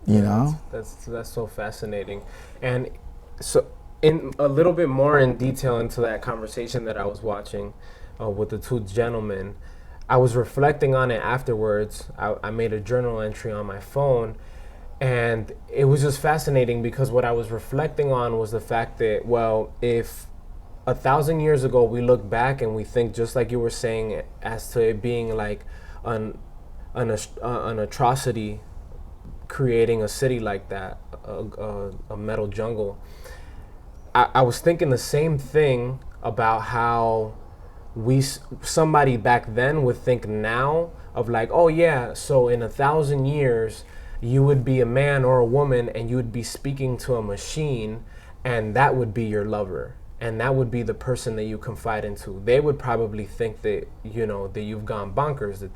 You Yeah, know? that's so fascinating, and so in a little bit more in detail into that conversation that I was watching with the two gentlemen, I was reflecting on it afterwards. I made a journal entry on my phone, and it was just fascinating because what I was reflecting on was the fact that, well, if 1,000 years ago we look back and we think just like you were saying as to it being like an an atrocity creating a city like that, a metal jungle. I was thinking the same thing about how somebody back then would think now of like, oh yeah, so in 1,000 years you would be a man or a woman and you would be speaking to a machine, and that would be your lover, and that would be the person that you confide into. They would probably think that, that you've gone bonkers,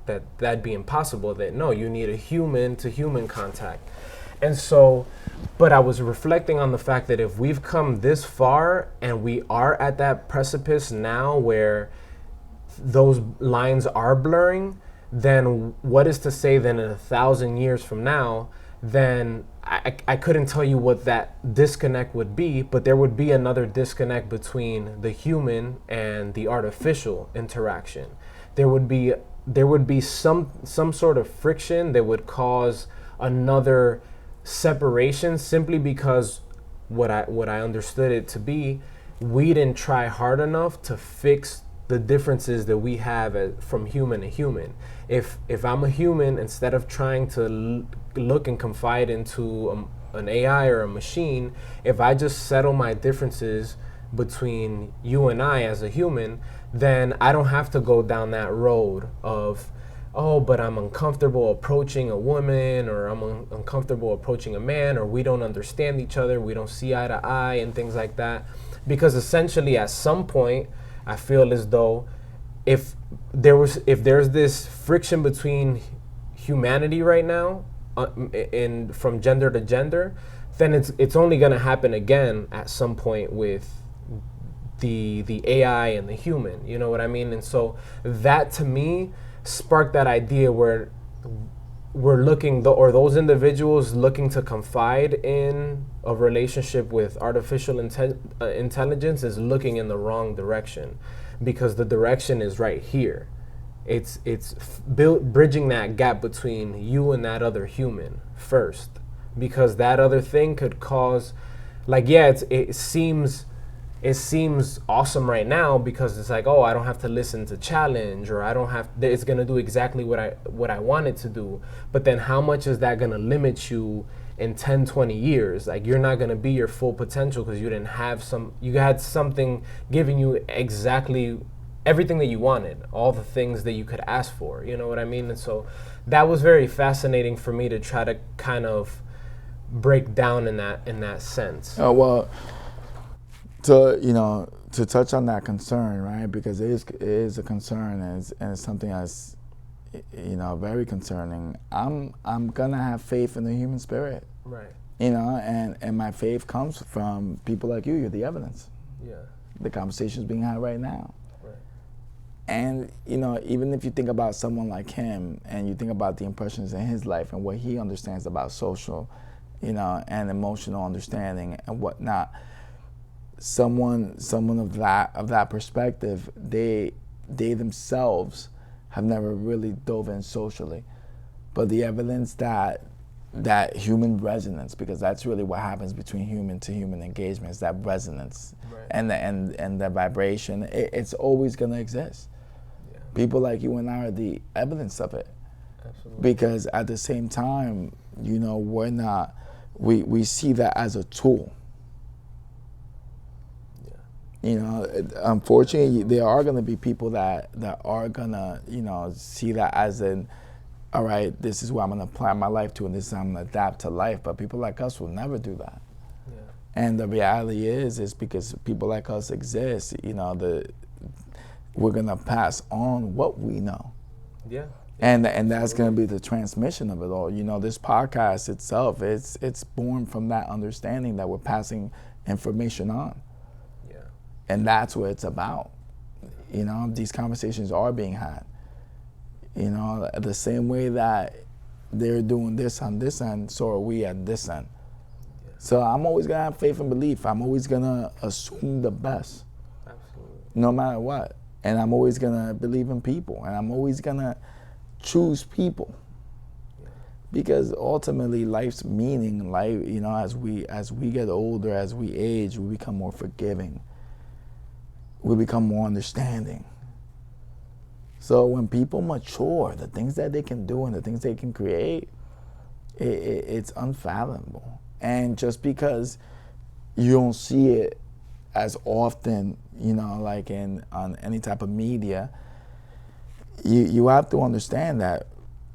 that'd be impossible, that no, you need a human to human contact. And so, but I was reflecting on the fact that if we've come this far and we are at that precipice now where those lines are blurring, then what is to say that in 1,000 years from now, then I couldn't tell you what that disconnect would be, but there would be another disconnect between the human and the artificial interaction. There would be some sort of friction that would cause another separation, simply because what I understood it to be, we didn't try hard enough to fix the differences that we have from human to human. If I'm a human, instead of trying to look and confide into an AI or a machine, if I just settle my differences between you and I as a human, then I don't have to go down that road of, oh, but I'm uncomfortable approaching a woman, or I'm uncomfortable approaching a man, or we don't understand each other, we don't see eye to eye, and things like that. Because essentially, at some point, I feel as though if if there's this friction between humanity right now, in from gender to gender, then it's only going to happen again at some point with the AI and the human. You know what I mean? And so that to me sparked that idea where we're looking, or those individuals looking to confide in a relationship with artificial intelligence is looking in the wrong direction, because the direction is right here. It's bridging that gap between you and that other human first, because that other thing could cause, like, yeah, it seems awesome right now because it's like, oh, I don't have to listen to challenge, or I don't have, it's going to do exactly what I want it to do. But then how much is that going to limit you in 10, 20 years? Like, you're not going to be your full potential because you had something giving you exactly everything that you wanted, all the things that you could ask for, you know what I mean? And so that was very fascinating for me to try to kind of break down in that sense. Well, to touch on that concern, right? Because it is a concern, and it's something that's very concerning. I'm gonna have faith in the human spirit, Right. and my faith comes from people like you. You're the evidence. Yeah. The conversation's being had right now. Right. And even if you think about someone like him, and you think about the impressions in his life and what he understands about social, and emotional understanding and whatnot, someone of that perspective, they themselves have never really dove in socially, but the evidence that human resonance, because that's really what happens between human to human engagement, is that resonance. Right. And the vibration, it's always going to exist. Yeah. People like you and I are the evidence of it, Absolutely. because at the same time, we're not, we see that as a tool. Unfortunately, there are going to be people that are going to, see that as an, all right, this is what I'm going to apply my life to, and this is how I'm going to adapt to life. But people like us will never do that. Yeah. And the reality is because people like us exist, we're going to pass on what we know. Yeah. And that's going to be the transmission of it all. This podcast itself, it's born from that understanding that we're passing information on. Yeah. And that's what it's about. These conversations are being had. The same way that they're doing this on this end, so are we at this end. So I'm always gonna have faith and belief. I'm always gonna assume the best, Absolutely. no matter what. And I'm always gonna believe in people, and I'm always gonna choose people, because ultimately life's meaning, life, as we get older, as we age, we become more forgiving. We become more understanding. So when people mature, the things that they can do and the things they can create, it's unfathomable. And just because you don't see it as often, like on any type of media, you have to understand that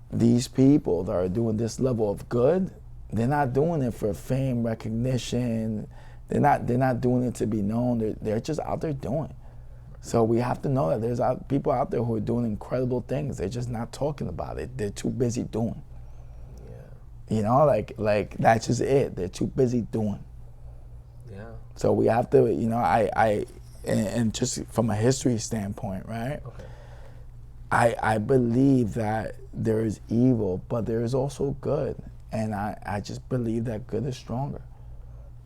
these people that are doing this level of good, they're not doing it for fame, recognition. They're not doing it to be known. They're just out there doing it. So we have to know that there's people out there who are doing incredible things. They're just not talking about it. They're too busy doing. Yeah. Like that's just it. They're too busy doing. Yeah. So we have to, and just from a history standpoint, right? Okay. I believe that there is evil, but there is also good. And I just believe that good is stronger.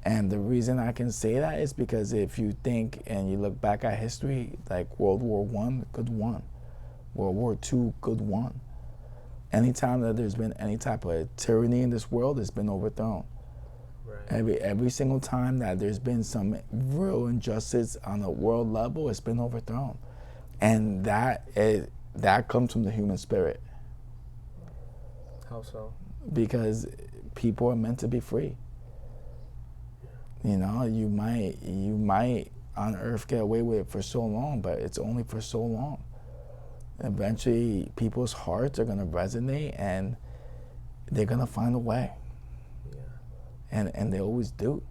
And the reason I can say that is because if you think and you look back at history, like World War I, good won. World War II, good won. Anytime that there's been any type of tyranny in this world, it's been overthrown. Right. Every single time that there's been some real injustice on a world level, it's been overthrown. And that comes from the human spirit. How so? Because people are meant to be free. You might on earth get away with it for so long, but it's only for so long. Eventually, people's hearts are going to resonate, and they're going to find a way. Yeah. And they always do.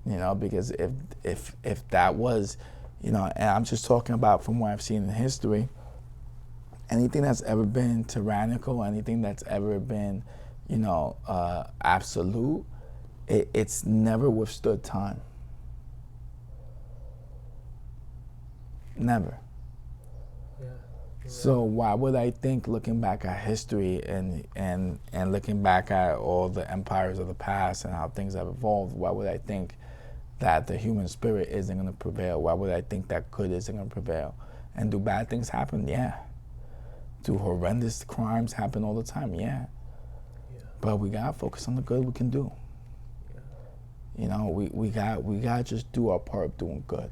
Yeah. Because if that was, and I'm just talking about from what I've seen in history, anything that's ever been tyrannical, anything that's ever been, absolute, it's never withstood time. Never. Yeah. So why would I think, looking back at history and looking back at all the empires of the past and how things have evolved, why would I think that the human spirit isn't going to prevail? Why would I think that good isn't going to prevail? And do bad things happen? Yeah. Do horrendous crimes happen all the time? Yeah. But we got to focus on the good we can do. We got to just do our part of doing good.